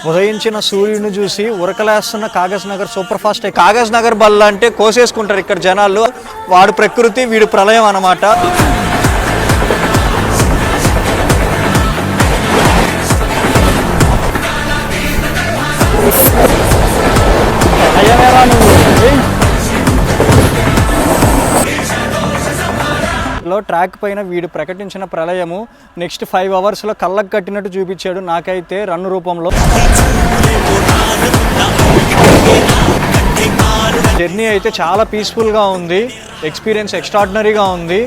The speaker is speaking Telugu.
ఉదయించిన సూర్యుని చూసి ఉరకలేస్తున్న కాగజ్ నగర్ సూపర్ ఫాస్ట్. కాగజ్ నగర్ బల్ల అంటే కోసేసుకుంటారు ఇక్కడ జనాలు. వాడు ప్రకృతి, వీడు ప్రళయం అన్నమాట. ట్రాక్ పైన వీడు ప్రకటించిన ప్రళయము నెక్స్ట్ 5 అవర్స్లో కళ్ళకు కట్టినట్టు చూపించాడు నాకైతే రన్ రూపంలో. జర్నీ అయితే చాలా పీస్ఫుల్గా ఉంది, ఎక్స్పీరియన్స్ ఎక్స్ట్రాడినరీగా ఉంది.